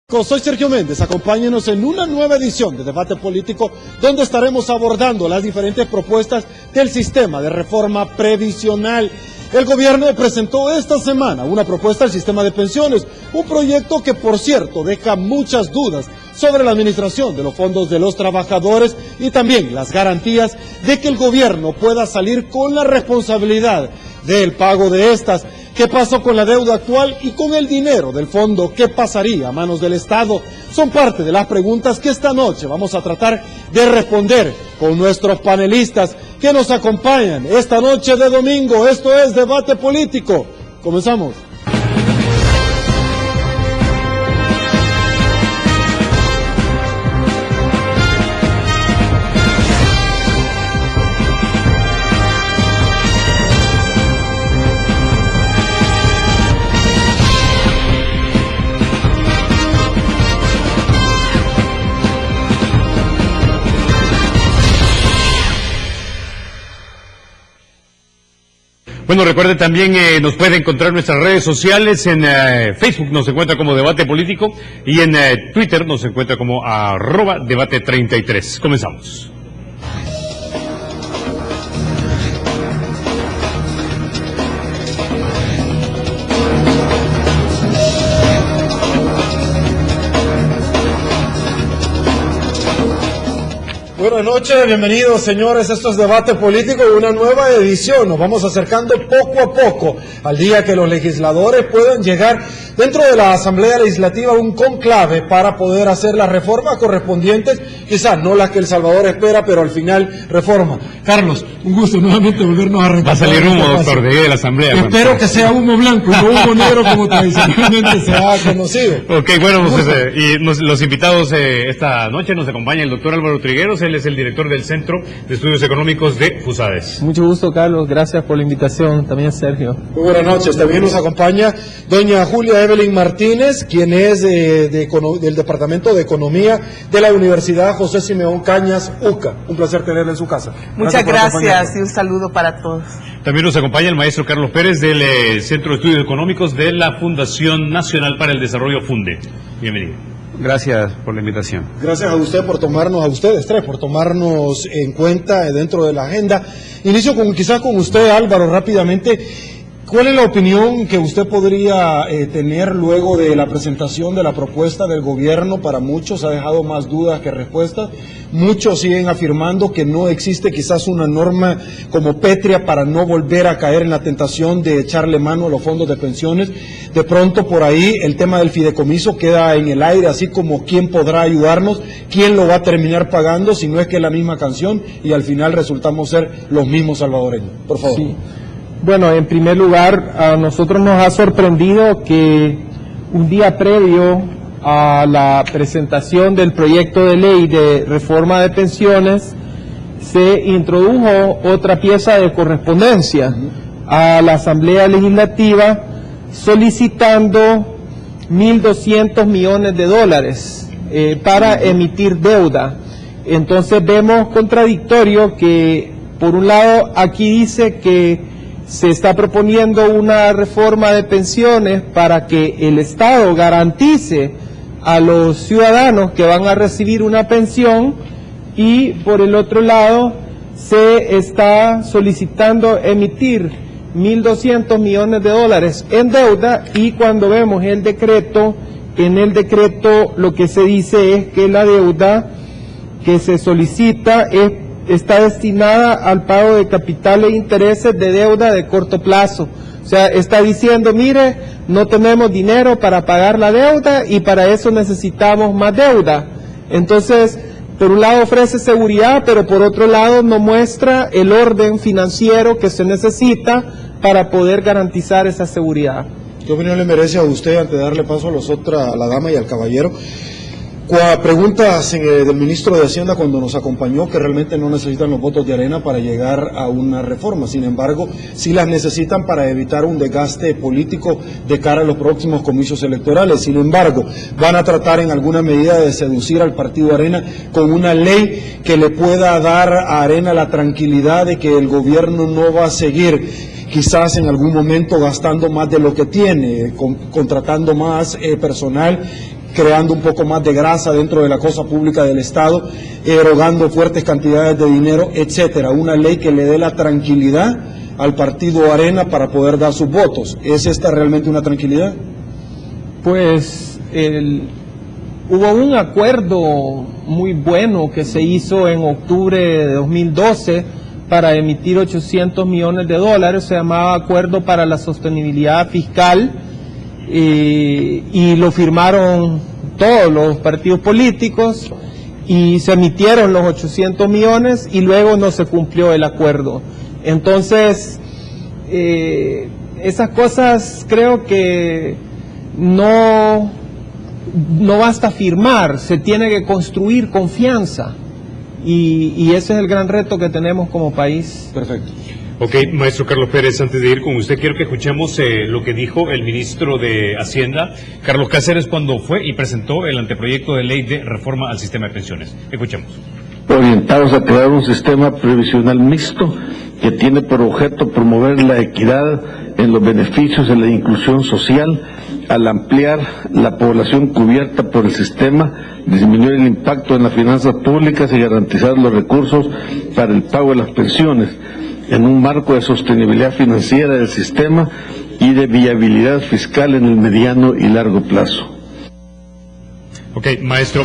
Soy Sergio Méndez, acompáñenos en una nueva edición de Debate Político, donde estaremos abordando las diferentes propuestas del sistema de reforma previsional. El gobierno presentó esta semana una propuesta al sistema de pensiones, un proyecto que, por cierto, deja muchas dudas sobre la administración de los fondos de los trabajadores y también las garantías de que el gobierno pueda salir con la responsabilidad del pago de estas. ¿Qué pasó con la deuda actual y con el dinero del fondo? ¿Qué pasaría a manos del Estado? Son parte de las preguntas que esta noche vamos a tratar de responder con nuestros panelistas que nos acompañan esta noche de domingo. Esto es Debate Político. Comenzamos. Bueno, recuerde también, nos puede encontrar en nuestras redes sociales, en Facebook nos encuentra como Debate Político y en Twitter nos encuentra como @debate33. Comenzamos. Buenas noches, bienvenidos señores, esto es Debate Político, una nueva edición. Nos vamos acercando poco a poco al día que los legisladores puedan llegar dentro de la Asamblea Legislativa a un conclave para poder hacer las reformas correspondientes, quizás no las que El Salvador espera, pero al final reforma. Carlos, un gusto nuevamente volvernos a reencontrar. Va a salir humo, doctor, de la Asamblea. Espero que sea humo blanco, no humo negro como tradicionalmente se ha conocido. Ok, bueno, los invitados esta noche nos acompaña el doctor Álvaro Trigueros. Él es el director del Centro de Estudios Económicos de FUSADES. Mucho gusto, Carlos, gracias por la invitación, también Sergio. Muy buenas noches, también nos acompaña doña Julia Evelyn Martínez, quien es del Departamento de Economía de la Universidad José Simeón Cañas, UCA. Un placer tenerla en su casa. Muchas gracias y un saludo para todos. También nos acompaña el maestro Carlos Pérez del Centro de Estudios Económicos de la Fundación Nacional para el Desarrollo FUNDE. Bienvenido. Gracias por la invitación. Gracias a usted por tomarnos, a ustedes tres, por tomarnos en cuenta dentro de la agenda. Inicio quizás con usted, Álvaro, rápidamente. ¿Cuál es la opinión que usted podría tener luego de la presentación de la propuesta del gobierno? Para muchos ha dejado más dudas que respuestas. Muchos siguen afirmando que no existe quizás una norma como pétrea para no volver a caer en la tentación de echarle mano a los fondos de pensiones. De pronto por ahí el tema del fideicomiso queda en el aire, así como quién podrá ayudarnos, quién lo va a terminar pagando, si no es que es la misma canción y al final resultamos ser los mismos salvadoreños. Por favor. Sí. Bueno, en primer lugar, a nosotros nos ha sorprendido que un día previo a la presentación del proyecto de ley de reforma de pensiones se introdujo otra pieza de correspondencia a la Asamblea Legislativa solicitando 1.200 millones de dólares para emitir deuda. Entonces vemos contradictorio que, por un lado, aquí dice que se está proponiendo una reforma de pensiones para que el Estado garantice a los ciudadanos que van a recibir una pensión y por el otro lado se está solicitando emitir 1.200 millones de dólares en deuda y cuando vemos el decreto, en el decreto lo que se dice es que la deuda que se solicita está destinada al pago de capital e intereses de deuda de corto plazo. O sea, está diciendo, mire, no tenemos dinero para pagar la deuda y para eso necesitamos más deuda. Entonces, por un lado ofrece seguridad, pero por otro lado no muestra el orden financiero que se necesita para poder garantizar esa seguridad. ¿Qué opinión le merece a usted, antes de darle paso a la dama y al caballero? Preguntas del ministro de Hacienda cuando nos acompañó que realmente no necesitan los votos de Arena para llegar a una reforma, sin embargo sí las necesitan para evitar un desgaste político de cara a los próximos comicios electorales. Sin embargo, van a tratar en alguna medida de seducir al partido Arena con una ley que le pueda dar a Arena la tranquilidad de que el gobierno no va a seguir quizás en algún momento gastando más de lo que tiene, contratando más personal creando un poco más de grasa dentro de la cosa pública del Estado, erogando fuertes cantidades de dinero, etcétera. Una ley que le dé la tranquilidad al partido Arena para poder dar sus votos. ¿Es esta realmente una tranquilidad? Pues hubo un acuerdo muy bueno que se hizo en octubre de 2012 para emitir $800 millones, se llamaba Acuerdo para la Sostenibilidad Fiscal, y lo firmaron todos los partidos políticos y se emitieron los 800 millones y luego no se cumplió el acuerdo. Entonces, esas cosas creo que no basta firmar, se tiene que construir confianza y ese es el gran reto que tenemos como país. Perfecto. Ok, maestro Carlos Pérez, antes de ir con usted, quiero que escuchemos lo que dijo el ministro de Hacienda, Carlos Cáceres, cuando fue y presentó el anteproyecto de ley de reforma al sistema de pensiones. Escuchemos. Orientados a crear un sistema previsional mixto que tiene por objeto promover la equidad en los beneficios de la inclusión social, al ampliar la población cubierta por el sistema, disminuir el impacto en las finanzas públicas y garantizar los recursos para el pago de las pensiones, en un marco de sostenibilidad financiera del sistema y de viabilidad fiscal en el mediano y largo plazo. Ok, maestro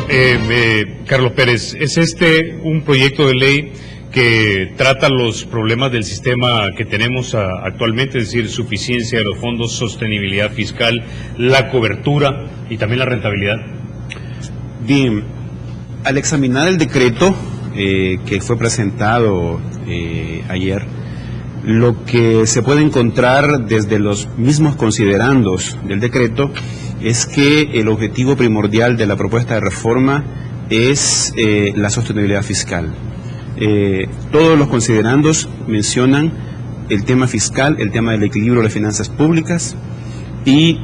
Carlos Pérez, ¿es este un proyecto de ley que trata los problemas del sistema que tenemos actualmente, es decir, suficiencia de los fondos, sostenibilidad fiscal, la cobertura y también la rentabilidad? Bien, al examinar el decreto que fue presentado ayer, lo que se puede encontrar desde los mismos considerandos del decreto es que el objetivo primordial de la propuesta de reforma es la sostenibilidad fiscal. Todos los considerandos mencionan el tema fiscal, el tema del equilibrio de las finanzas públicas, y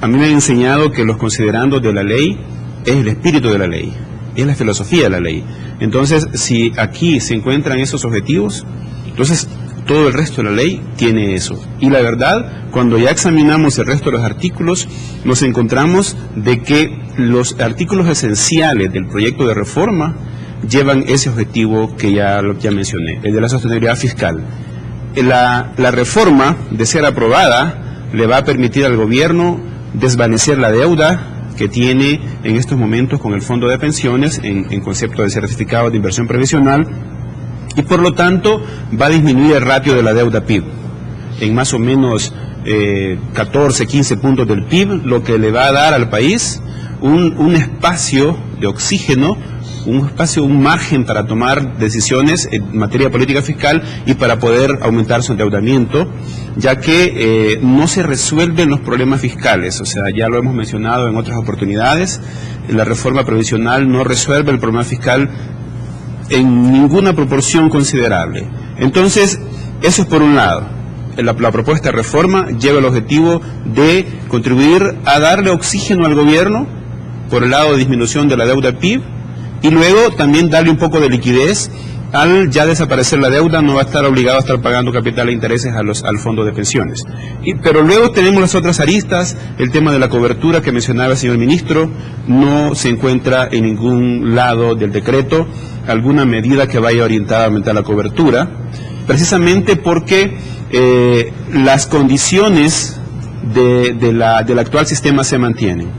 a mí me han enseñado que los considerandos de la ley es el espíritu de la ley, es la filosofía de la ley. Entonces, si aquí se encuentran esos objetivos, entonces todo el resto de la ley tiene eso. Y la verdad, cuando ya examinamos el resto de los artículos, nos encontramos de que los artículos esenciales del proyecto de reforma llevan ese objetivo que ya mencioné, el de la sostenibilidad fiscal. La reforma, de ser aprobada, le va a permitir al gobierno desvanecer la deuda que tiene en estos momentos con el fondo de pensiones en concepto de certificado de inversión previsional, y por lo tanto va a disminuir el ratio de la deuda PIB en más o menos 14, 15 puntos del PIB, lo que le va a dar al país un espacio de oxígeno, un margen para tomar decisiones en materia de política fiscal y para poder aumentar su endeudamiento, ya que no se resuelven los problemas fiscales. O sea, ya lo hemos mencionado en otras oportunidades, la reforma previsional no resuelve el problema fiscal en ninguna proporción considerable. Entonces, eso es por un lado. La propuesta de reforma lleva el objetivo de contribuir a darle oxígeno al gobierno por el lado de disminución de la deuda PIB, y luego también darle un poco de liquidez. Al ya desaparecer la deuda, no va a estar obligado a estar pagando capital e intereses al fondo de pensiones. Pero luego tenemos las otras aristas, el tema de la cobertura que mencionaba el señor ministro, no se encuentra en ningún lado del decreto alguna medida que vaya orientada a aumentar la cobertura, precisamente porque las condiciones del actual sistema se mantienen.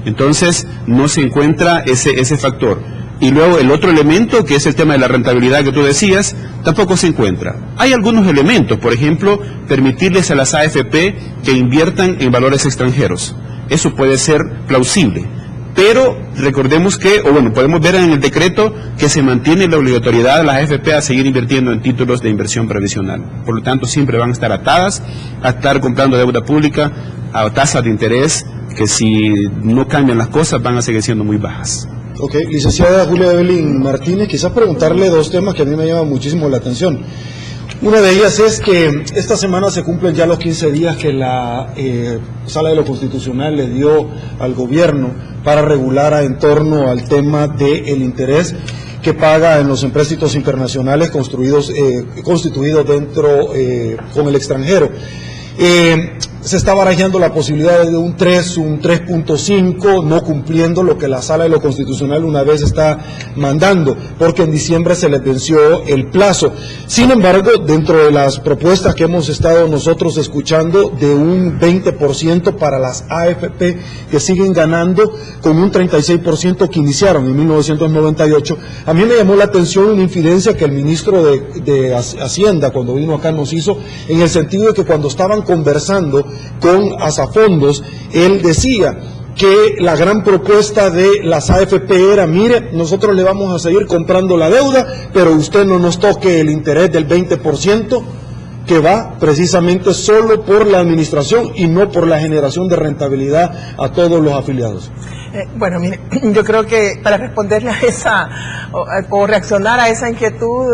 Entonces no se encuentra ese factor. Y luego el otro elemento, que es el tema de la rentabilidad que tú decías, tampoco se encuentra. Hay algunos elementos, por ejemplo, permitirles a las AFP que inviertan en valores extranjeros. Eso puede ser plausible. Pero recordemos que, podemos ver en el decreto que se mantiene la obligatoriedad de las AFP a seguir invirtiendo en títulos de inversión previsional. Por lo tanto, siempre van a estar atadas a estar comprando deuda pública a tasas de interés que, si no cambian las cosas, van a seguir siendo muy bajas. Ok, licenciada Julia Evelyn Martínez, quizás preguntarle dos temas que a mí me llaman muchísimo la atención. Una de ellas es que esta semana se cumplen ya los 15 días que la Sala de lo Constitucional le dio al gobierno para regular en torno al tema del interés que paga en los empréstitos internacionales constituidos dentro con el extranjero. se está barajando la posibilidad de un 3, un 3.5, no cumpliendo lo que la Sala de lo Constitucional una vez está mandando, porque en diciembre se les venció el plazo. Sin embargo, dentro de las propuestas que hemos estado nosotros escuchando, de un 20% para las AFP que siguen ganando, con un 36% que iniciaron en 1998, a mí me llamó la atención una infidencia que el ministro de Hacienda, cuando vino acá, nos hizo, en el sentido de que cuando estaban conversando con Asafondos, él decía que la gran propuesta de las AFP era: mire, nosotros le vamos a seguir comprando la deuda, pero usted no nos toque el interés del 20%, que va precisamente solo por la administración y no por la generación de rentabilidad a todos los afiliados. Bueno, mire, yo creo que para responderle a esa, o reaccionar a esa inquietud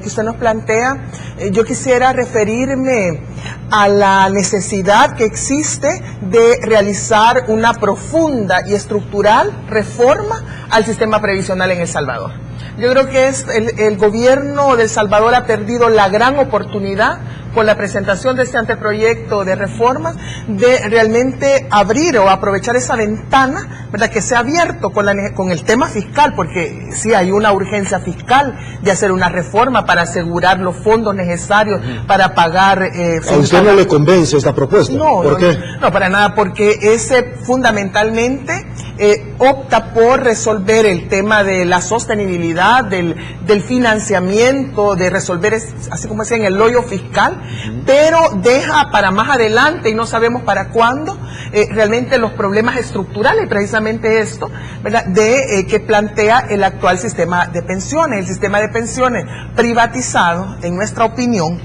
que usted nos plantea, yo quisiera referirme a la necesidad que existe de realizar una profunda y estructural reforma al sistema previsional en El Salvador. Yo creo que el gobierno de El Salvador ha perdido la gran oportunidad con la presentación de este anteproyecto de reformas de realmente abrir o aprovechar esa ventana, ¿verdad?, que se ha abierto con el tema fiscal, porque sí hay una urgencia fiscal de hacer una reforma para asegurar los fondos necesarios para pagar. ¿A usted no le convence esta propuesta? No, ¿Por qué? No, para nada, porque ese fundamentalmente opta por resolver el tema de la sostenibilidad, del financiamiento, de resolver, así como decía, en el hoyo fiscal, pero deja para más adelante, y no sabemos para cuándo, realmente los problemas estructurales, precisamente esto, ¿verdad?, que plantea el actual sistema de pensiones. El sistema de pensiones privatizado, en nuestra opinión,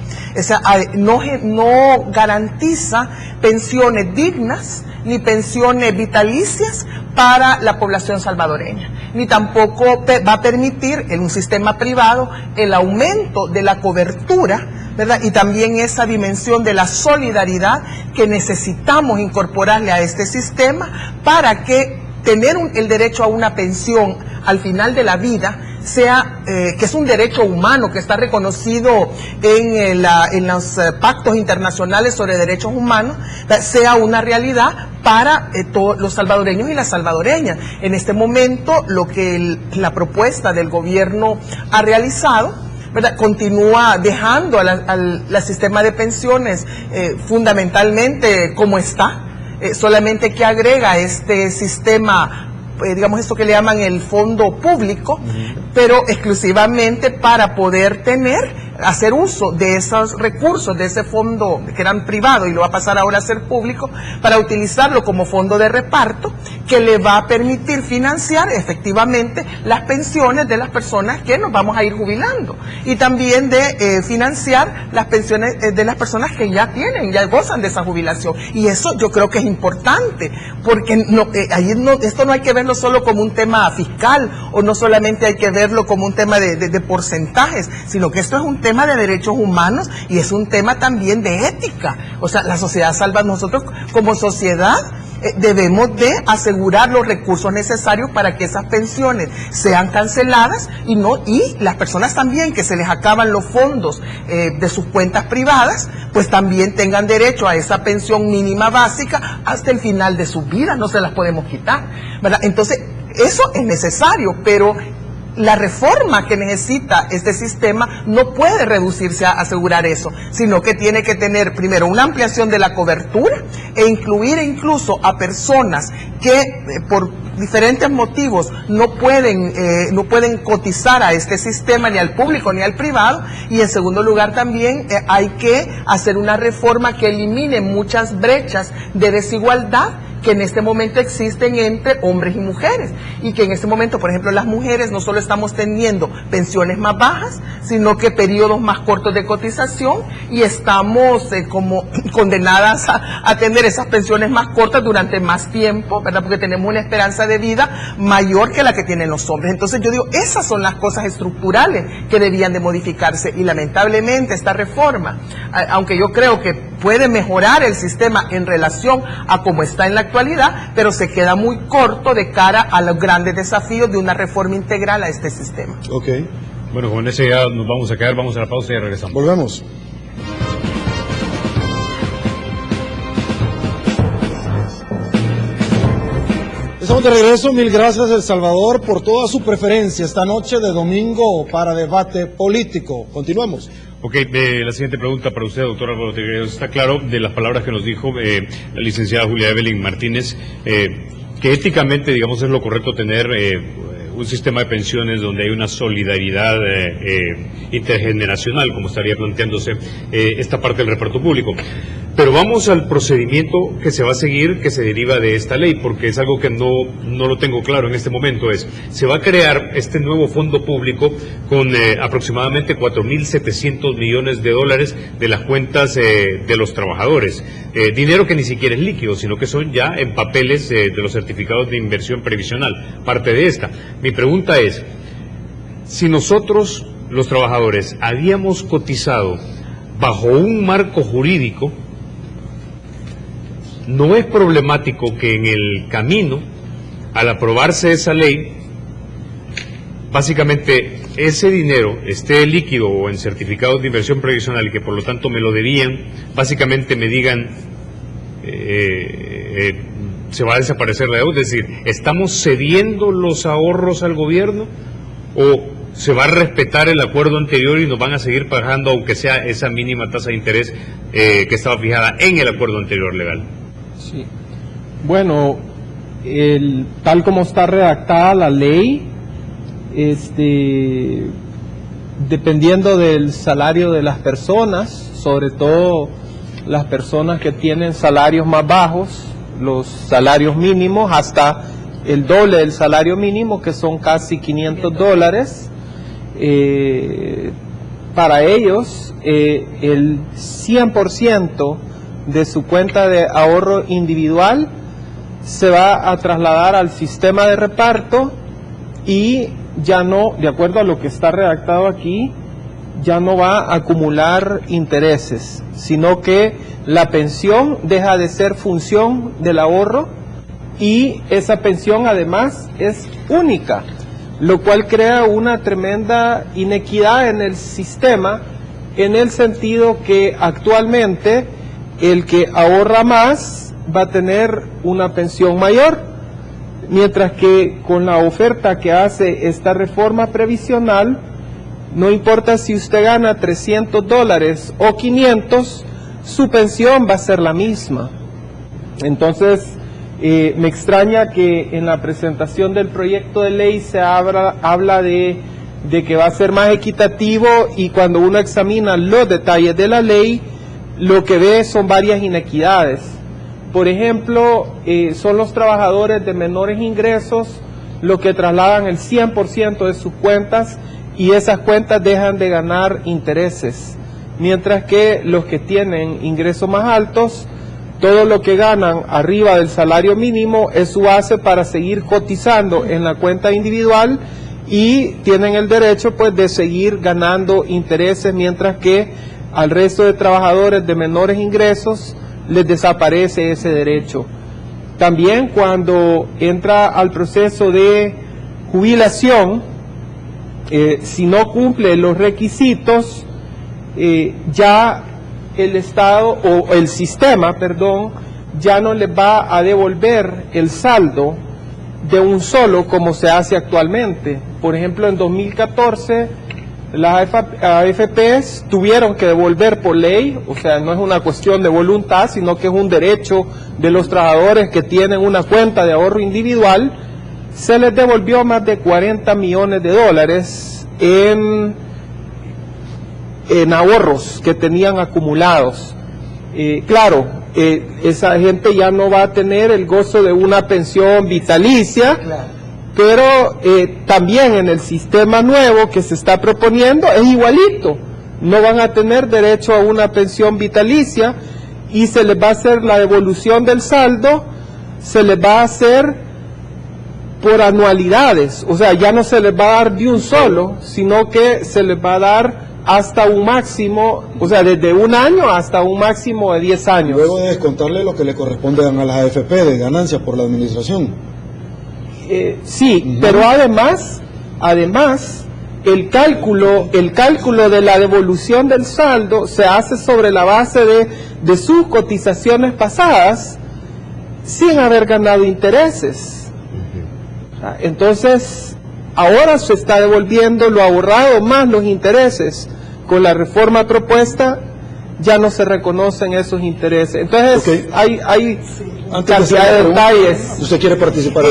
no garantiza pensiones dignas ni pensiones vitalicias para la población salvadoreña, ni tampoco va a permitir en un sistema privado el aumento de la cobertura, ¿verdad?, y también esa dimensión de la solidaridad que necesitamos incorporarle a este sistema para que tener el derecho a una pensión al final de la vida sea, que es un derecho humano que está reconocido en los pactos internacionales sobre derechos humanos, sea una realidad para todos los salvadoreños y las salvadoreñas. En este momento, lo que la propuesta del gobierno ha realizado, ¿verdad?, continúa dejando al sistema de pensiones fundamentalmente como está, solamente que agrega este sistema, digamos, esto que le llaman el fondo público, pero exclusivamente para poder hacer uso de esos recursos, de ese fondo que eran privados y lo va a pasar ahora a ser público, para utilizarlo como fondo de reparto que le va a permitir financiar efectivamente las pensiones de las personas que nos vamos a ir jubilando, y también de financiar las pensiones de las personas que ya gozan de esa jubilación. Y eso yo creo que es importante, porque esto no hay que verlo solo como un tema fiscal, o no solamente hay que verlo como un tema de porcentajes, sino que esto es un tema de derechos humanos y es un tema también de ética. O sea, la sociedad salva, nosotros como sociedad debemos de asegurar los recursos necesarios para que esas pensiones sean canceladas y las personas también que se les acaban los fondos de sus cuentas privadas, pues también tengan derecho a esa pensión mínima básica hasta el final de sus vidas, no se las podemos quitar, ¿verdad? Entonces, eso es necesario, pero la reforma que necesita este sistema no puede reducirse a asegurar eso, sino que tiene que tener primero una ampliación de la cobertura e incluir incluso a personas que por diferentes motivos no pueden cotizar a este sistema, ni al público ni al privado. Y en segundo lugar también hay que hacer una reforma que elimine muchas brechas de desigualdad que en este momento existen entre hombres y mujeres, y que en este momento, por ejemplo, las mujeres no solo estamos teniendo pensiones más bajas, sino que periodos más cortos de cotización, y estamos como condenadas a tener esas pensiones más cortas durante más tiempo, ¿verdad?, porque tenemos una esperanza de vida mayor que la que tienen los hombres. Entonces yo digo, esas son las cosas estructurales que debían de modificarse, y lamentablemente esta reforma, aunque yo creo que puede mejorar el sistema en relación a cómo está en la actualidad, pero se queda muy corto de cara a los grandes desafíos de una reforma integral a este sistema. Ok. Bueno, con ese ya nos vamos a quedar, vamos a la pausa y ya regresamos. Volvemos. Estamos de regreso, mil gracias El Salvador por toda su preferencia esta noche de domingo para debate político. Continuemos. Ok, la siguiente pregunta para usted, doctor Álvaro Trigueros. Está claro de las palabras que nos dijo la licenciada Julia Evelyn Martínez, que éticamente, digamos, es lo correcto tener un sistema de pensiones donde hay una solidaridad intergeneracional, como estaría planteándose esta parte del reparto público. Pero vamos al procedimiento que se va a seguir, que se deriva de esta ley, porque es algo que no lo tengo claro en este momento. Se va a crear este nuevo fondo público con aproximadamente 4.700 millones de dólares de las cuentas de los trabajadores. Dinero que ni siquiera es líquido, sino que son ya en papeles de los certificados de inversión previsional, parte de esta. Mi pregunta es, si nosotros, los trabajadores, habíamos cotizado bajo un marco jurídico, ¿no es problemático que en el camino, al aprobarse esa ley, básicamente ese dinero esté líquido o en certificados de inversión previsional y que por lo tanto me lo debían, básicamente me digan, se va a desaparecer la deuda? Es decir, ¿estamos cediendo los ahorros al gobierno o se va a respetar el acuerdo anterior y nos van a seguir pagando aunque sea esa mínima tasa de interés que estaba fijada en el acuerdo anterior legal? Sí. Bueno, tal como está redactada la ley, dependiendo del salario de las personas, sobre todo las personas que tienen salarios más bajos, los salarios mínimos hasta el doble del salario mínimo, que son casi $500, para ellos el 100% de su cuenta de ahorro individual se va a trasladar al sistema de reparto y ya no, de acuerdo a lo que está redactado aquí, ya no va a acumular intereses, sino que la pensión deja de ser función del ahorro y esa pensión además es única, lo cual crea una tremenda inequidad en el sistema, en el sentido que actualmente el que ahorra más va a tener una pensión mayor, mientras que con la oferta que hace esta reforma previsional, no importa si usted gana $300 o 500, su pensión va a ser la misma. Entonces, me extraña que en la presentación del proyecto de ley se habla de que va a ser más equitativo, y cuando uno examina los detalles de la ley, lo que ve son varias inequidades. Por ejemplo, son los trabajadores de menores ingresos los que trasladan el 100% de sus cuentas, y esas cuentas dejan de ganar intereses, mientras que los que tienen ingresos más altos, todo lo que ganan arriba del salario mínimo es su base para seguir cotizando en la cuenta individual y tienen el derecho pues de seguir ganando intereses, mientras que al resto de trabajadores de menores ingresos les desaparece ese derecho. También cuando entra al proceso de jubilación, si no cumple los requisitos, ya el Estado o el sistema, ya no les va a devolver el saldo de un solo como se hace actualmente. Por ejemplo, en 2014 las AFPs tuvieron que devolver por ley, o sea, no es una cuestión de voluntad, sino que es un derecho de los trabajadores que tienen una cuenta de ahorro individual. Se les devolvió más de $40 millones en ahorros que tenían acumulados. Claro, esa gente ya no va a tener el gozo de una pensión vitalicia, pero también en el sistema nuevo que se está proponiendo es igualito. No van a tener derecho a una pensión vitalicia y se les va a hacer la devolución del saldo, se les va a hacer por anualidades, o sea, ya no se les va a dar de un solo, sino que se les va a dar hasta un máximo, o sea, desde un año hasta un máximo de 10 años. Luego de descontarle lo que le corresponde a las AFP de ganancias por la administración. Sí, pero además, el cálculo de la devolución del saldo se hace sobre la base de sus cotizaciones pasadas sin haber ganado intereses. Entonces, ahora se está devolviendo lo ahorrado más los intereses. Con la reforma propuesta ya no se reconocen esos intereses. Entonces, hay cantidad de detalles. ¿Usted quiere participar?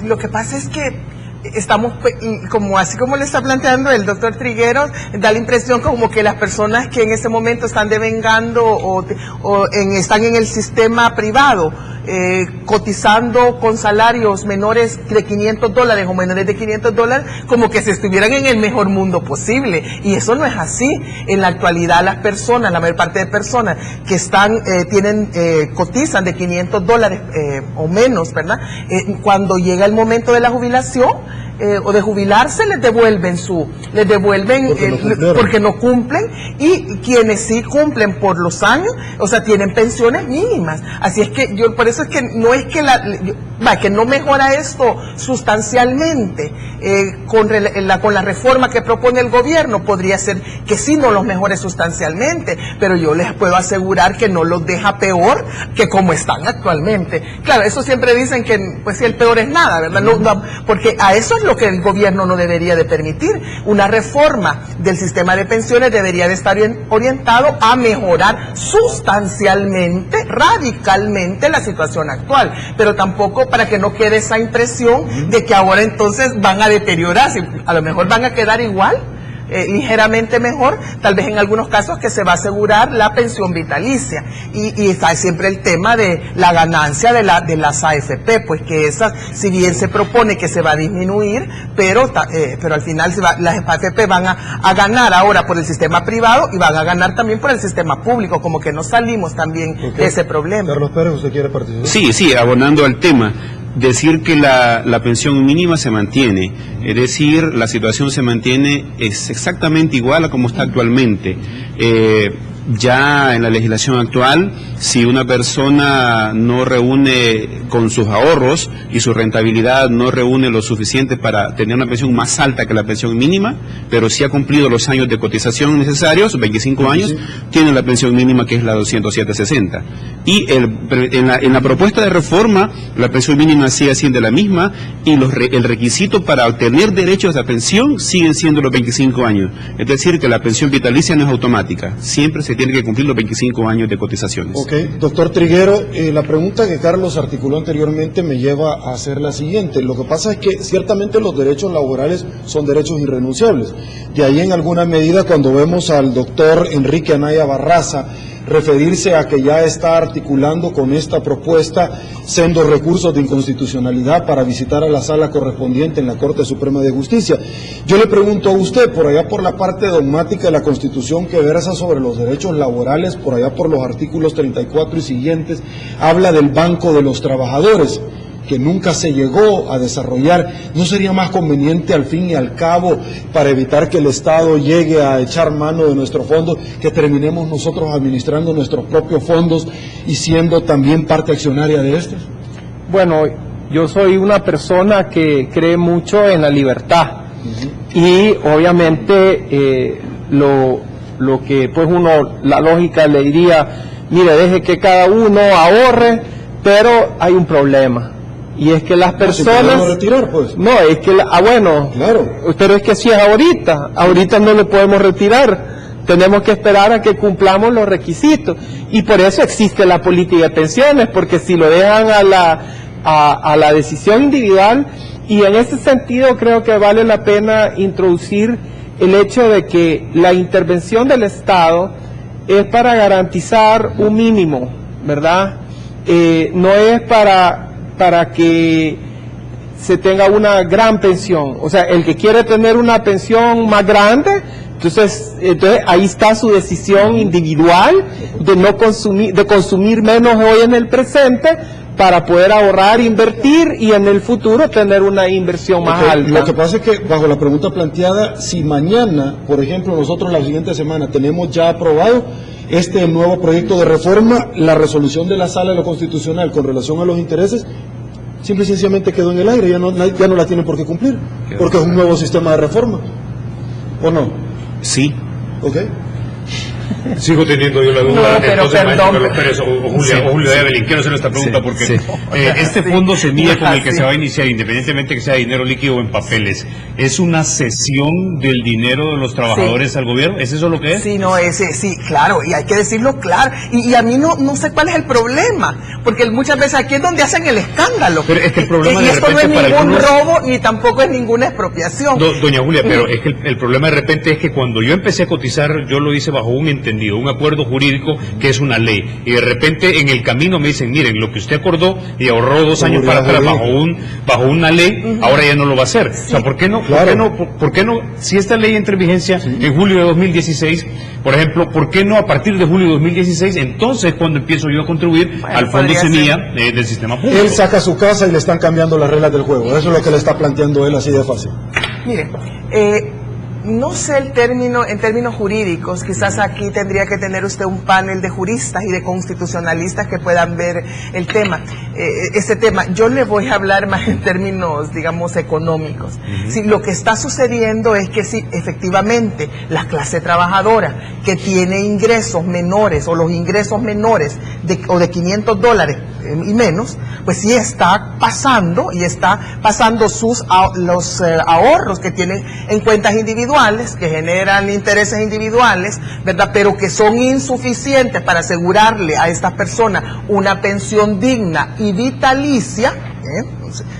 Lo que pasa es que estamos, así como le está planteando el doctor Trigueros, da la impresión como que las personas que en ese momento están devengando o están en el sistema privado, cotizando con salarios menores de $500 o menores de $500, como que se estuvieran en el mejor mundo posible, y eso no es así. En la actualidad las personas, la mayor parte de personas que están, cotizan de $500 o menos, ¿verdad? Cuando llega el momento de la jubilación, o de jubilarse, les devuelven porque no cumplen, y quienes sí cumplen por los años, o sea, tienen pensiones mínimas. Así es que por eso es que no es que que no mejora esto sustancialmente. Con la reforma que propone el gobierno podría ser que sí no los mejore sustancialmente, pero yo les puedo asegurar que no los deja peor que como están actualmente. Claro, eso siempre dicen que pues si el peor es nada, ¿verdad? No, porque a eso es lo que el gobierno no debería de permitir. Una reforma del sistema de pensiones debería de estar orientado a mejorar sustancialmente, radicalmente la situación actual, pero tampoco para que no quede esa impresión de que ahora entonces van a deteriorarse. A lo mejor van a quedar igual, ligeramente mejor, tal vez en algunos casos que se va a asegurar la pensión vitalicia, y está siempre el tema de la ganancia de las AFP, pues que esas, si bien se propone que se va a disminuir, pero al final las AFP van a ganar ahora por el sistema privado y van a ganar también por el sistema público, como que no salimos también de ese problema. Carlos Pérez, ¿usted quiere participar? Sí, abonando al tema. Decir que la pensión mínima se mantiene, es decir, la situación se mantiene, es exactamente igual a como está actualmente. Ya en la legislación actual, si una persona no reúne con sus ahorros y su rentabilidad no reúne lo suficiente para tener una pensión más alta que la pensión mínima, pero sí ha cumplido los años de cotización necesarios, 25 años, tiene la pensión mínima, que es la 207.60. Y en la propuesta de reforma, la pensión mínima sigue siendo la misma, y el requisito para obtener derechos a pensión siguen siendo los 25 años. Es decir, que la pensión vitalicia no es automática, siempre se tiene que cumplir los 25 años de cotizaciones. Ok, doctor Triguero, la pregunta que Carlos articuló anteriormente me lleva a hacer la siguiente. Lo que pasa es que ciertamente los derechos laborales son derechos irrenunciables. De ahí en alguna medida, cuando vemos al doctor Enrique Anaya Barraza referirse a que ya está articulando con esta propuesta sendos recursos de inconstitucionalidad para visitar a la sala correspondiente en la Corte Suprema de Justicia. Yo le pregunto a usted, por allá por la parte dogmática de la Constitución que versa sobre los derechos laborales, por allá por los artículos 34 y siguientes, habla del Banco de los Trabajadores, que nunca se llegó a desarrollar. ¿No sería más conveniente al fin y al cabo, para evitar que el Estado llegue a echar mano de nuestros fondos, que terminemos nosotros administrando nuestros propios fondos y siendo también parte accionaria de estos? Bueno, yo soy una persona que cree mucho en la libertad, y obviamente lo que pues la lógica le diría, mire, deje que cada uno ahorre, pero hay un problema. Y es que las personas... No, retirar, pues. No, es que... bueno, claro. Pero es que si es ahorita no le podemos retirar. Tenemos que esperar a que cumplamos los requisitos. Y por eso existe la política de pensiones, porque si lo dejan a la decisión individual, y en ese sentido creo que vale la pena introducir el hecho de que la intervención del Estado es para garantizar un mínimo, ¿verdad? No es para que se tenga una gran pensión. O sea, el que quiere tener una pensión más grande, entonces ahí está su decisión individual de consumir menos hoy en el presente para poder ahorrar, invertir y en el futuro tener una inversión más alta. Lo que pasa es que, bajo la pregunta planteada, si mañana, por ejemplo, nosotros la siguiente semana tenemos ya aprobado este nuevo proyecto de reforma, la resolución de la Sala de lo Constitucional con relación a los intereses, simple y sencillamente quedó en el aire, ya no la tienen por qué cumplir, porque es un nuevo sistema de reforma, ¿o no? Sí. Ok. Sigo teniendo yo la duda. No, pero entonces, perdón. maestro Carlos Pérez o Julio Evelyn, quiero hacer esta pregunta porque este fondo semilla con el que se va a iniciar, independientemente que sea dinero líquido o en papeles, ¿es una cesión del dinero de los trabajadores al gobierno? ¿Es eso lo que es? Sí, no, sí, claro, y hay que decirlo claro. Y a mí no sé cuál es el problema, porque muchas veces aquí es donde hacen el escándalo. Pero es que el problema y de esto no es repente para ningún algunos... robo, ni tampoco es ninguna expropiación. Doña Julia, pero es que el problema de repente es que cuando yo empecé a cotizar, yo lo hice bajo un entendido, un acuerdo jurídico que es una ley. Y de repente en el camino me dicen, miren, lo que usted acordó y ahorró 2 años para atrás bajo una ley, ahora ya no lo va a hacer. O sea, ¿por qué no? ¿Por qué no? Si esta ley entra en vigencia en julio de 2016, por ejemplo, ¿por qué no a partir de julio de 2016? Entonces, cuando empiezo yo a contribuir al Fondo Semilla del sistema público. Él saca su casa y le están cambiando las reglas del juego. Eso es lo que le está planteando él así de fácil. Mire, no sé el término, en términos jurídicos, quizás aquí tendría que tener usted un panel de juristas y de constitucionalistas que puedan ver el tema, este tema. Yo le voy a hablar más en términos, digamos, económicos. Sí, lo que está sucediendo es que sí, efectivamente, la clase trabajadora que tiene ingresos menores o los ingresos menores o de $500 y menos, pues sí está pasando los ahorros que tienen en cuentas individuales, que generan intereses individuales, ¿verdad? Pero que son insuficientes para asegurarle a estas personas una pensión digna y vitalicia.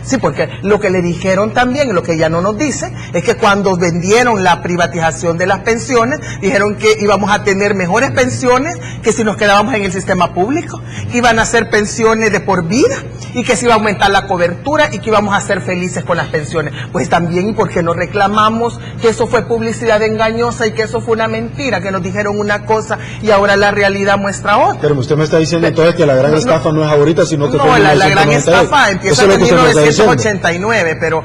Sí, porque lo que le dijeron también, lo que ya no nos dice, es que cuando vendieron la privatización de las pensiones, dijeron que íbamos a tener mejores pensiones que si nos quedábamos en el sistema público, que iban a ser pensiones de por vida y que se iba a aumentar la cobertura y que íbamos a ser felices con las pensiones. Pues también, ¿y por qué no reclamamos que eso fue publicidad engañosa y que eso fue una mentira, que nos dijeron una cosa y ahora la realidad muestra otra? Pero usted me está diciendo entonces que la gran estafa no es ahorita, sino que fue en la gran estafa empieza en 1989, pero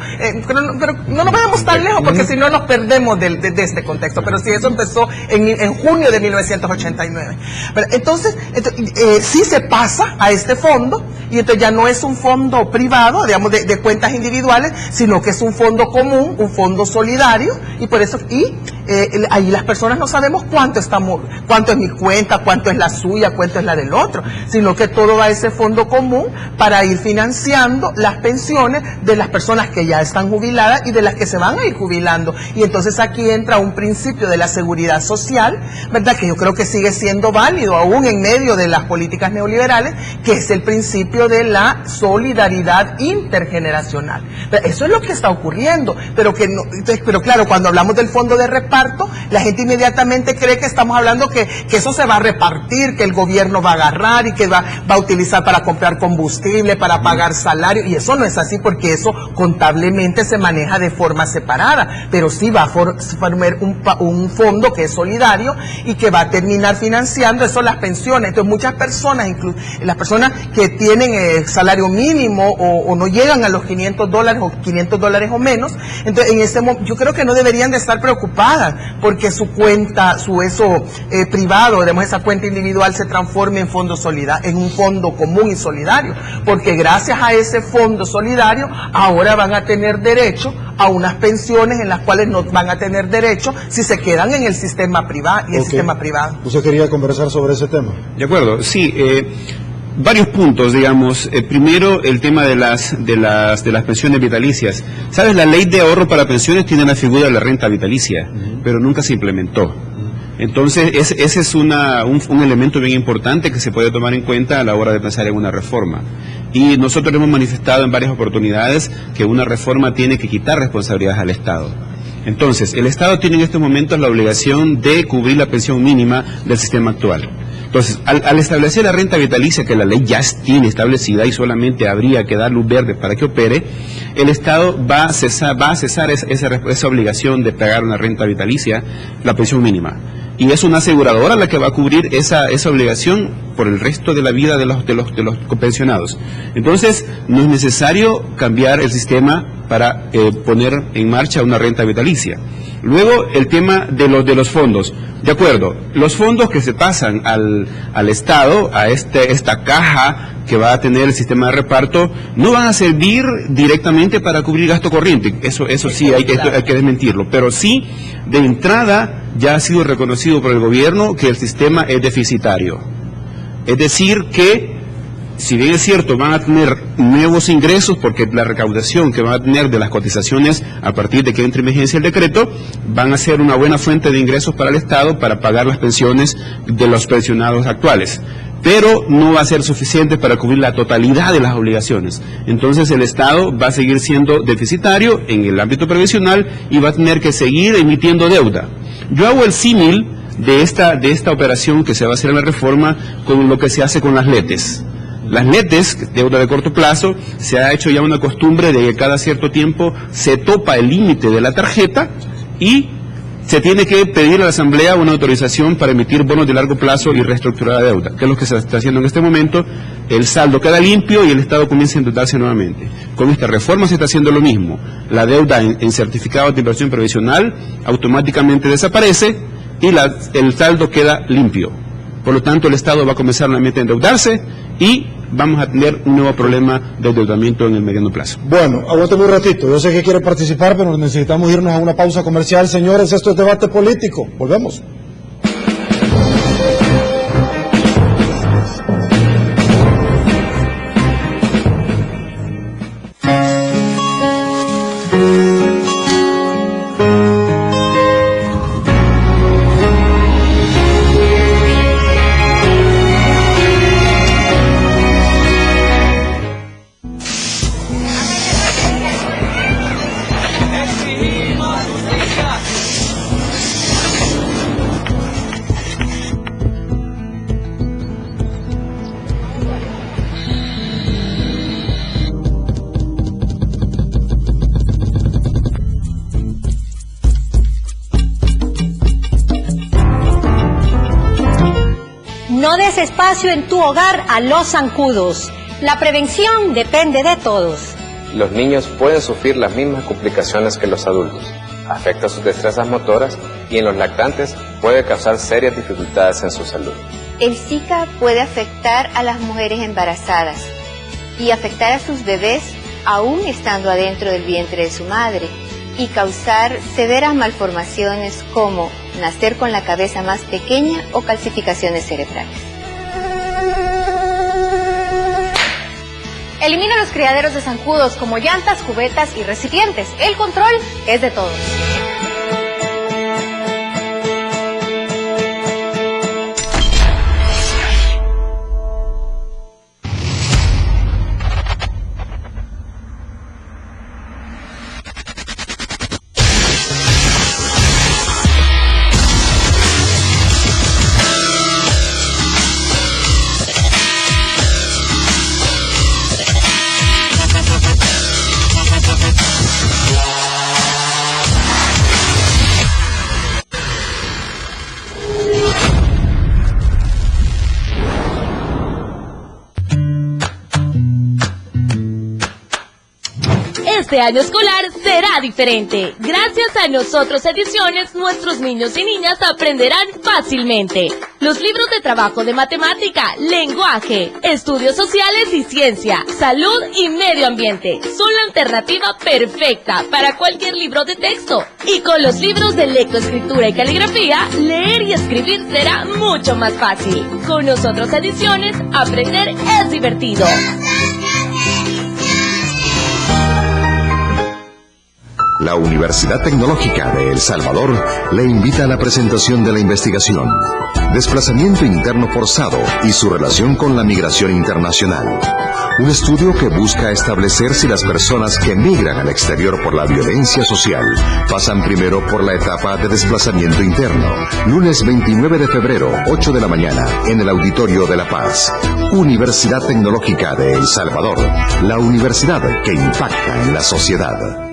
no nos vayamos tan lejos porque si no nos perdemos de este contexto. Pero sí, eso empezó en junio de 1989. Pero entonces sí se pasa a este fondo y entonces ya no es un fondo privado, digamos, de cuentas individuales, sino que es un fondo común, un fondo solidario, y por eso ahí las personas no sabemos cuánto es mi cuenta, cuánto es la suya, cuánto es la del otro, sino que todo va a ese fondo común para ir financiando las pensiones de las personas que ya están jubiladas y de las que se van a ir jubilando. Y entonces aquí entra un principio de la seguridad social, ¿verdad?, que yo creo que sigue siendo válido aún en medio de las políticas neoliberales, que es el principio de la solidaridad intergeneracional. Eso es lo que está ocurriendo, pero claro, cuando hablamos del fondo de reparto, la gente inmediatamente cree que estamos hablando que eso se va a repartir, que el gobierno va a agarrar y que va a utilizar para comprar combustible, para pagar salario, y eso no es así porque eso contablemente se maneja de forma separada, pero sí va a formar un fondo que es solidario y que va a terminar financiando eso, las pensiones. Entonces muchas personas, incluso las personas que tienen salario mínimo o no llegan a los $500 o $500 o menos, entonces en ese momento yo creo que no deberían de estar preocupadas porque su cuenta, privado, digamos, esa cuenta individual se transforme en en un fondo común y solidario, porque gracias a ese fondo solidario ahora van a tener derecho a unas pensiones en las cuales no van a tener derecho si se quedan en el sistema privado sistema privado. ¿Usted quería conversar sobre ese tema? De acuerdo, sí. Varios puntos, digamos. Primero, el tema de las pensiones vitalicias. ¿Sabes? La ley de ahorro para pensiones tiene la figura de la renta vitalicia, pero nunca se implementó. Entonces, ese es un elemento bien importante que se puede tomar en cuenta a la hora de pensar en una reforma. Y nosotros hemos manifestado en varias oportunidades que una reforma tiene que quitar responsabilidades al Estado. Entonces, el Estado tiene en estos momentos la obligación de cubrir la pensión mínima del sistema actual. Entonces, al establecer la renta vitalicia, que la ley ya tiene establecida y solamente habría que dar luz verde para que opere, el Estado va a cesar esa obligación de pagar una renta vitalicia, la pensión mínima. Y es una aseguradora la que va a cubrir esa obligación por el resto de la vida de los pensionados. Entonces, no es necesario cambiar el sistema para poner en marcha una renta vitalicia. Luego, el tema de los fondos. De acuerdo, los fondos que se pasan al Estado, a esta caja que va a tener el sistema de reparto, no van a servir directamente para cubrir gasto corriente. Eso sí, hay que desmentirlo. Pero sí, de entrada, ya ha sido reconocido por el gobierno que el sistema es deficitario. Es decir, que si bien es cierto, van a tener nuevos ingresos porque la recaudación que van a tener de las cotizaciones a partir de que entre en vigencia el decreto, van a ser una buena fuente de ingresos para el Estado para pagar las pensiones de los pensionados actuales. Pero no va a ser suficiente para cubrir la totalidad de las obligaciones. Entonces el Estado va a seguir siendo deficitario en el ámbito previsional y va a tener que seguir emitiendo deuda. Yo hago el símil de esta operación que se va a hacer en la reforma con lo que se hace con las LETES. Las LETES, deuda de corto plazo, se ha hecho ya una costumbre de que cada cierto tiempo se topa el límite de la tarjeta y se tiene que pedir a la Asamblea una autorización para emitir bonos de largo plazo y reestructurar la deuda, que es lo que se está haciendo en este momento. El saldo queda limpio y el Estado comienza a endeudarse nuevamente. Con esta reforma se está haciendo lo mismo. La deuda en certificados de inversión previsional automáticamente desaparece y el saldo queda limpio. Por lo tanto, el Estado va a comenzar nuevamente a endeudarse y vamos a tener un nuevo problema de endeudamiento en el mediano plazo. Bueno, aguántame un ratito. Yo sé que quiere participar, pero necesitamos irnos a una pausa comercial. Señores, esto es Debate Político. Volvemos. No des espacio en tu hogar a los zancudos. La prevención depende de todos. Los niños pueden sufrir las mismas complicaciones que los adultos. Afecta sus destrezas motoras y en los lactantes puede causar serias dificultades en su salud. El Zika puede afectar a las mujeres embarazadas y afectar a sus bebés aún estando adentro del vientre de su madre y causar severas malformaciones como nacer con la cabeza más pequeña o calcificaciones cerebrales. Elimina los criaderos de zancudos como llantas, cubetas y recipientes. El control es de todos. Este año escolar será diferente. Gracias a Nosotros Ediciones, nuestros niños y niñas aprenderán fácilmente. Los libros de trabajo de matemática, lenguaje, estudios sociales y ciencia, salud y medio ambiente son la alternativa perfecta para cualquier libro de texto. Y con los libros de lectoescritura y caligrafía, leer y escribir será mucho más fácil. Con Nosotros Ediciones, aprender es divertido. La Universidad Tecnológica de El Salvador le invita a la presentación de la investigación Desplazamiento interno forzado y su relación con la migración internacional. Un estudio que busca establecer si las personas que migran al exterior por la violencia social pasan primero por la etapa de desplazamiento interno. Lunes 29 de febrero, 8 de la mañana, en el Auditorio de La Paz. Universidad Tecnológica de El Salvador, la universidad que impacta en la sociedad.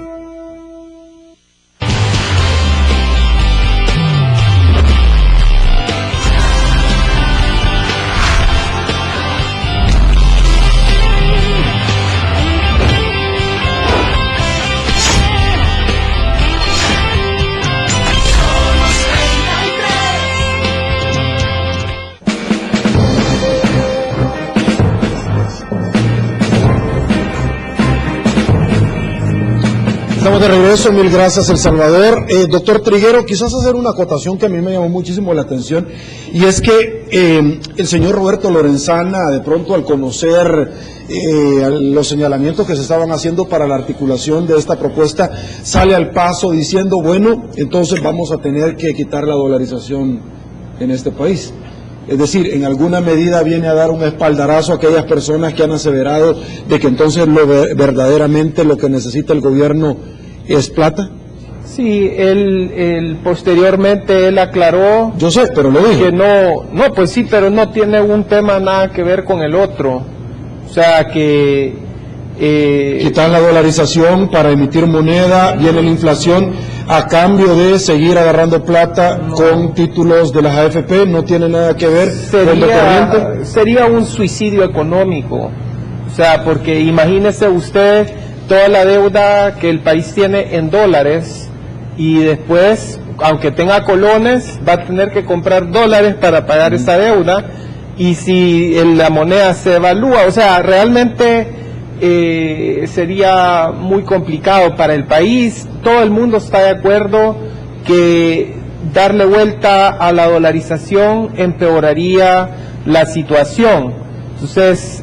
Estamos de regreso, mil gracias El Salvador. Doctor Triguero, quizás hacer una acotación que a mí me llamó muchísimo la atención, y es que el señor Roberto Lorenzana, de pronto al conocer los señalamientos que se estaban haciendo para la articulación de esta propuesta, sale al paso diciendo, bueno, entonces vamos a tener que quitar la dolarización en este país. Es decir, en alguna medida viene a dar un espaldarazo a aquellas personas que han aseverado de que entonces verdaderamente lo que necesita el gobierno es plata. Sí, él posteriormente él aclaró. Yo sé, pero lo dije. Que no, pues sí, pero no tiene un tema nada que ver con el otro. O sea que quitar la dolarización para emitir moneda, viene la inflación a cambio de seguir agarrando plata con títulos de las AFP, no tiene nada que ver con lo corriente. Sería un suicidio económico, o sea, porque imagínese usted toda la deuda que el país tiene en dólares y después, aunque tenga colones, va a tener que comprar dólares para pagar esa deuda, y si la moneda se evalúa, o sea, realmente sería muy complicado para el país. Todo el mundo está de acuerdo que darle vuelta a la dolarización empeoraría la situación. Entonces,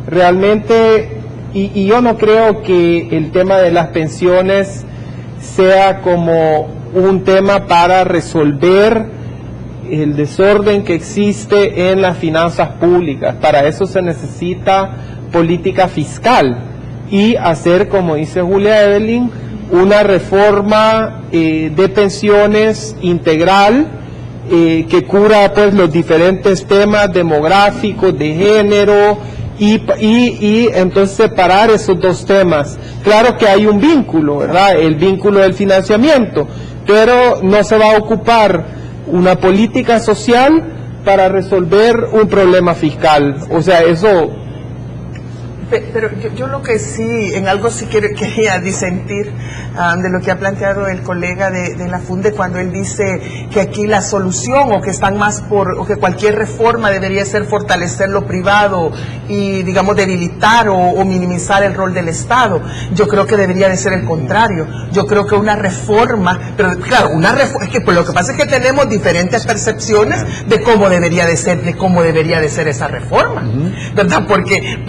realmente, y yo no creo que el tema de las pensiones sea como un tema para resolver el desorden que existe en las finanzas públicas. Para eso se necesita política fiscal y hacer, como dice Julia Evelyn, una reforma de pensiones integral que cubra pues los diferentes temas demográficos, de género, y entonces separar esos dos temas. Claro que hay un vínculo, ¿verdad? El vínculo del financiamiento, pero no se va a ocupar una política social para resolver un problema fiscal. O sea, eso... Pero yo lo que sí, en algo sí quería disentir de lo que ha planteado el colega de la FUNDE, cuando él dice que aquí la solución, o que están más o que cualquier reforma debería ser fortalecer lo privado y, digamos, debilitar o minimizar el rol del Estado. Yo creo que debería de ser el contrario. Yo creo que una reforma, pero claro, es que pues, lo que pasa es que tenemos diferentes percepciones de cómo debería de ser esa reforma, ¿verdad? Porque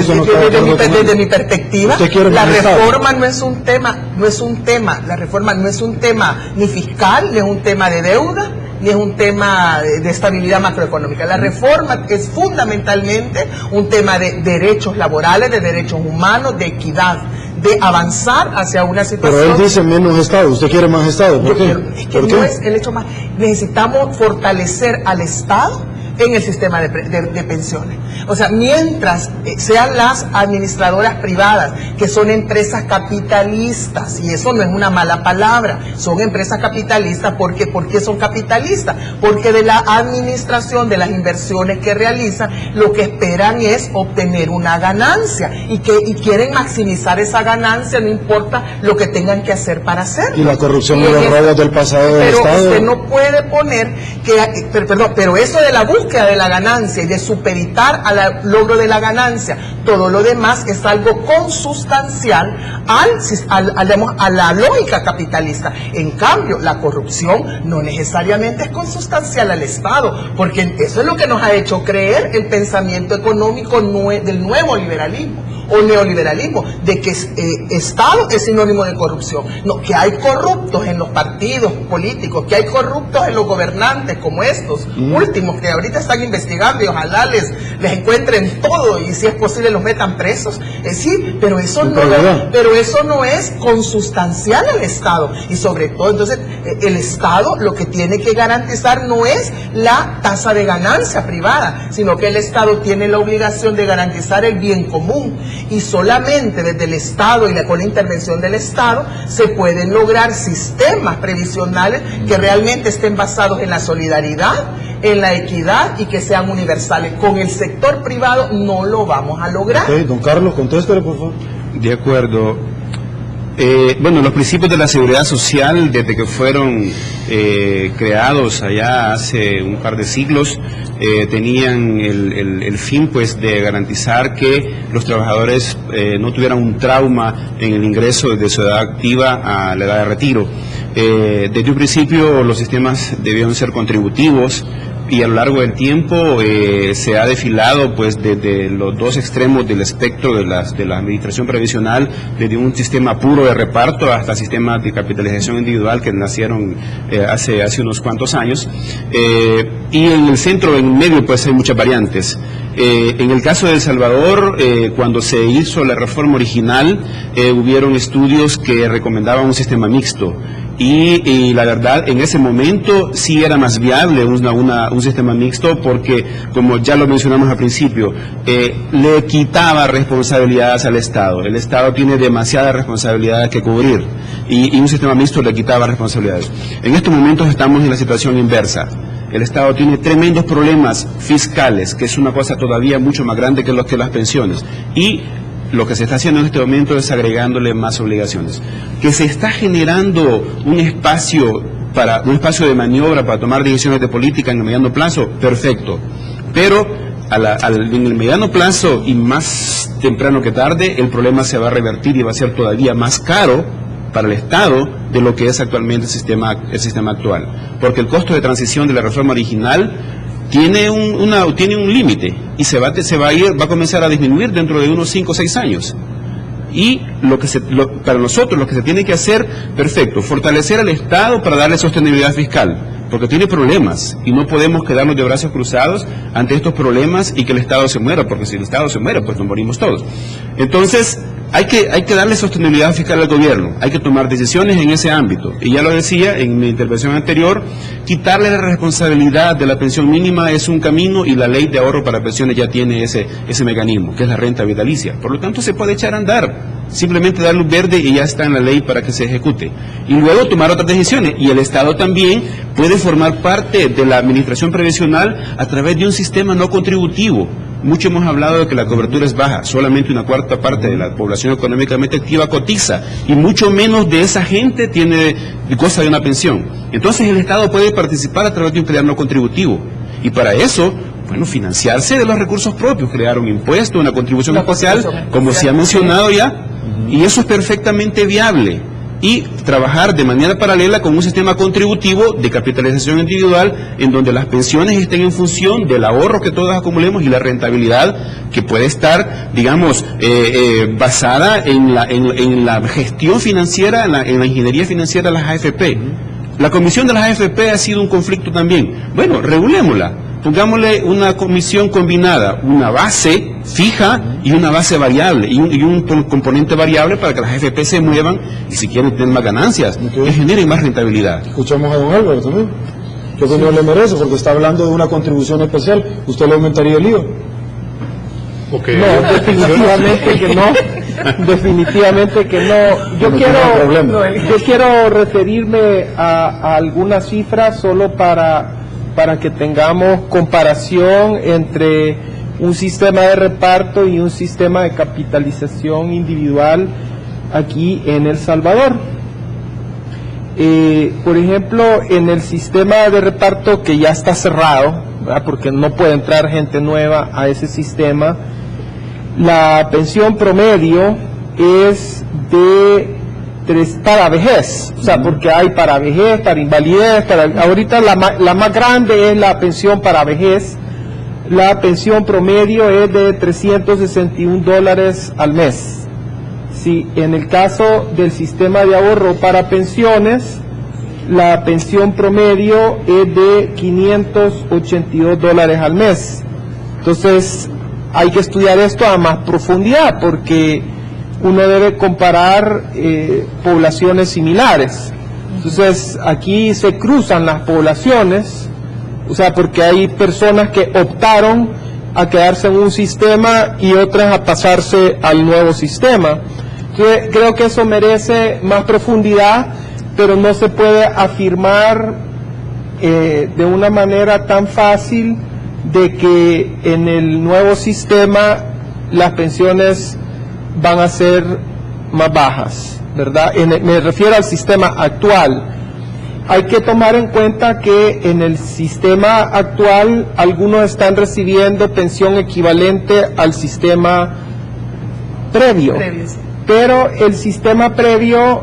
desde mi perspectiva, la reforma no es un tema, la reforma no es un tema ni fiscal, ni es un tema de deuda, ni es un tema de estabilidad macroeconómica. La reforma es fundamentalmente un tema de derechos laborales, de derechos humanos, de equidad, de avanzar hacia una situación... Pero él dice menos Estado, ¿usted quiere más Estado? ¿Por qué? Es que no es el hecho más... Necesitamos fortalecer al Estado en el sistema de pensiones. O sea, mientras sean las administradoras privadas, que son empresas capitalistas, y eso no es una mala palabra, son empresas capitalistas. ¿Por qué son capitalistas? Porque de la administración, de las inversiones que realizan, lo que esperan es obtener una ganancia, y quieren maximizar esa ganancia, no importa lo que tengan que hacer para hacerlo. Y la corrupción y los robos del pasado del Estado. Pero usted no puede poner pero eso de la búsqueda de la ganancia y de supeditar al logro de la ganancia, todo lo demás es algo consustancial a la lógica capitalista. En cambio, la corrupción no necesariamente es consustancial al Estado, porque eso es lo que nos ha hecho creer el pensamiento económico del nuevo liberalismo o neoliberalismo, de que Estado es sinónimo de corrupción. No, que hay corruptos en los partidos políticos, que hay corruptos en los gobernantes, como estos últimos que ahorita están investigando, y ojalá les encuentren todo, y si es posible los metan presos. Sí, pero eso no es consustancial al Estado. Y sobre todo, entonces, el Estado lo que tiene que garantizar no es la tasa de ganancia privada, sino que el Estado tiene la obligación de garantizar el bien común. Y solamente desde el Estado y con la intervención del Estado se pueden lograr sistemas previsionales que realmente estén basados en la solidaridad, en la equidad, y que sean universales. Con el sector privado no lo vamos a lograr. Ok, don Carlos, contéstele, por favor. De acuerdo. Bueno, los principios de la seguridad social, desde que fueron creados allá hace un par de siglos, tenían el fin, pues, de garantizar que los trabajadores no tuvieran un trauma en el ingreso de su edad activa a la edad de retiro. Desde un principio los sistemas debieron ser contributivos, y a lo largo del tiempo se ha desfilado, pues, desde los dos extremos del espectro de la administración previsional, desde un sistema puro de reparto hasta sistemas de capitalización individual que nacieron hace unos cuantos años, y en el centro, en medio, pues hay muchas variantes. En el caso de El Salvador, cuando se hizo la reforma original, hubieron estudios que recomendaban un sistema mixto. Y la verdad, en ese momento sí era más viable un sistema mixto, porque, como ya lo mencionamos al principio, le quitaba responsabilidades al Estado. El Estado tiene demasiadas responsabilidades que cubrir, y un sistema mixto le quitaba responsabilidades. En estos momentos estamos en la situación inversa. El Estado tiene tremendos problemas fiscales, que es una cosa todavía mucho más grande que las pensiones. Y lo que se está haciendo en este momento es agregándole más obligaciones. Que se está generando un espacio de maniobra para tomar decisiones de política en el mediano plazo, perfecto. Pero en el mediano plazo, y más temprano que tarde, el problema se va a revertir y va a ser todavía más caro para el Estado de lo que es actualmente el sistema actual. Porque el costo de transición de la reforma original tiene un límite, y va a comenzar a disminuir dentro de unos 5 o 6 años. Y para nosotros lo que se tiene que hacer, perfecto, fortalecer al Estado para darle sostenibilidad fiscal, porque tiene problemas, y no podemos quedarnos de brazos cruzados ante estos problemas y que el Estado se muera, porque si el Estado se muere, pues nos morimos todos. Entonces, hay que darle sostenibilidad fiscal al gobierno, hay que tomar decisiones en ese ámbito. Y ya lo decía en mi intervención anterior, quitarle la responsabilidad de la pensión mínima es un camino, y la ley de ahorro para pensiones ya tiene ese mecanismo, que es la renta vitalicia. Por lo tanto, se puede echar a andar, simplemente dar luz verde y ya está en la ley para que se ejecute. Y luego tomar otras decisiones. Y el Estado también puede formar parte de la administración previsional a través de un sistema no contributivo. Mucho hemos hablado de que la cobertura es baja, solamente una cuarta parte de la población económicamente activa cotiza, y mucho menos de esa gente goza de una pensión. Entonces el Estado puede participar a través de un pilar no contributivo, y para eso, bueno, financiarse de los recursos propios, crear un impuesto, una contribución especial, como se ha mencionado ya, y eso es perfectamente viable. Y trabajar de manera paralela con un sistema contributivo de capitalización individual, en donde las pensiones estén en función del ahorro que todos acumulemos y la rentabilidad que puede estar, digamos, basada en la gestión financiera, en la ingeniería financiera de las AFP. La comisión de las AFP ha sido un conflicto también. Bueno, regulémosla. Pongámosle una comisión combinada, una base fija y una base variable, y un componente variable para que las AFP se muevan y, si quieren tener más ganancias, y generen más rentabilidad. Escuchamos a don Álvaro también. ¿Qué opinión le merece? Porque está hablando de una contribución especial. ¿Usted le aumentaría el IVA? Okay. No, definitivamente que no. Definitivamente que no. Yo quiero referirme a algunas cifras solo para que tengamos comparación entre un sistema de reparto y un sistema de capitalización individual aquí en El Salvador. Por ejemplo, en el sistema de reparto, que ya está cerrado, ¿verdad?, porque no puede entrar gente nueva a ese sistema, la pensión promedio es de para vejez, o sea, porque hay para vejez, para invalidez, ahorita la más grande es la pensión para vejez. La pensión promedio es de $361 al mes. Si en el caso del sistema de ahorro para pensiones, la pensión promedio es de $582 al mes. Entonces, hay que estudiar esto a más profundidad, porque uno debe comparar poblaciones similares. Entonces, aquí se cruzan las poblaciones, o sea, porque hay personas que optaron a quedarse en un sistema y otras a pasarse al nuevo sistema. Entonces, creo que eso merece más profundidad, pero no se puede afirmar de una manera tan fácil de que en el nuevo sistema las pensiones van a ser más bajas. ¿verdad? Me refiero al sistema actual. Hay que tomar en cuenta que en el sistema actual algunos están recibiendo pensión equivalente al sistema previo, pero el sistema previo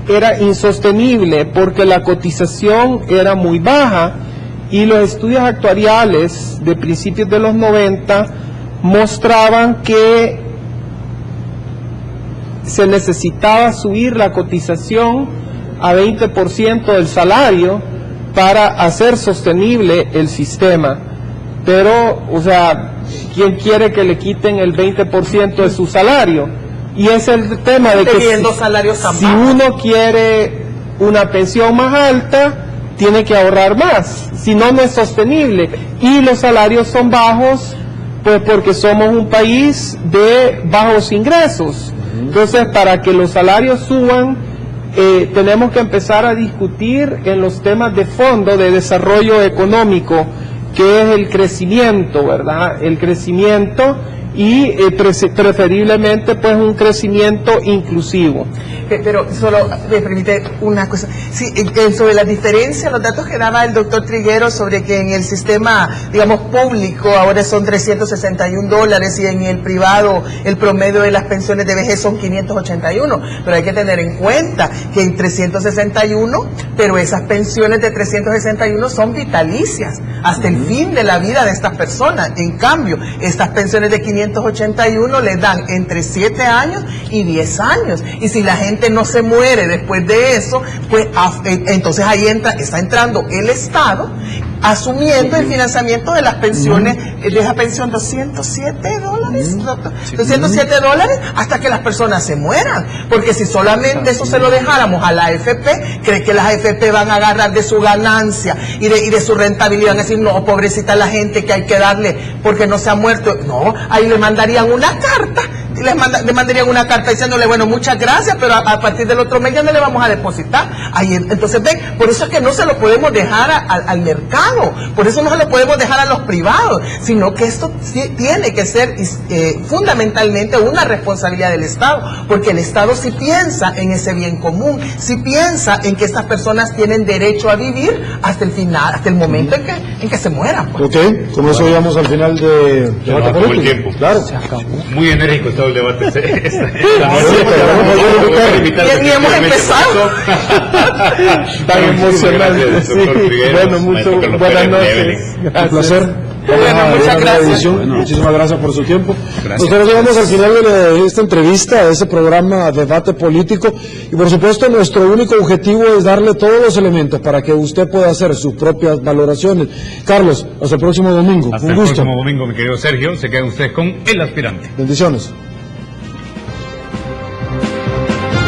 era insostenible porque la cotización era muy baja y los estudios actuariales de principios de los 90 mostraban que se necesitaba subir la cotización a 20% del salario para hacer sostenible el sistema. Pero, o sea, ¿quién quiere que le quiten el 20% de su salario? Y es el tema de que si uno quiere una pensión más alta, tiene que ahorrar más, si no, no es sostenible. Y los salarios son bajos, pues porque somos un país de bajos ingresos. Entonces, para que los salarios suban, tenemos que empezar a discutir en los temas de fondo de desarrollo económico, que es el crecimiento, ¿verdad? El crecimiento y preferiblemente pues un crecimiento inclusivo. Pero solo me permite una cosa, sí, sobre la diferencia, los datos que daba el doctor Triguero sobre que en el sistema, digamos, público ahora son $361 y en el privado el promedio de las pensiones de vejez son 581, pero hay que tener en cuenta que en 361, pero esas pensiones de 361 son vitalicias hasta el fin de la vida de estas personas. En cambio, estas pensiones de 581 le dan entre 7 años y 10 años, y si la gente no se muere después de eso, pues entonces ahí está entrando el Estado asumiendo el financiamiento de las pensiones, de esa pensión $207, $207 hasta que las personas se mueran, porque si solamente eso se lo dejáramos a la AFP, ¿cree que las AFP van a agarrar de su ganancia y de su rentabilidad? Van a decir, no, pobrecita la gente que hay que darle porque no se ha muerto. No, ahí le mandarían una carta, le mandarían una carta diciéndole, bueno, muchas gracias, pero a partir del otro mes ya no le vamos a depositar. Ahí, entonces, ven, por eso es que no se lo podemos dejar al mercado, por eso no se lo podemos dejar a los privados, sino que esto tiene que ser fundamentalmente una responsabilidad del Estado, porque el Estado sí piensa en ese bien común, sí piensa en que estas personas tienen derecho a vivir hasta el final, hasta el momento en que se mueran. Pues. Ok, con eso llegamos al final de debate político. El tiempo. Claro, se acabó. Muy enérgico está el debate. Y hemos empezado. Tan emocionante. Bueno, buenas noches. Un placer. Bueno, muchas gracias. Muchísimas gracias por su tiempo. Gracias. Nosotros llegamos al final de esta entrevista, de este programa Debate Político, y por supuesto nuestro único objetivo es darle todos los elementos para que usted pueda hacer sus propias valoraciones. Carlos, hasta el próximo domingo. Hasta un el gusto. próximo domingo, mi querido Sergio. Se quedan ustedes con El Aspirante. Bendiciones.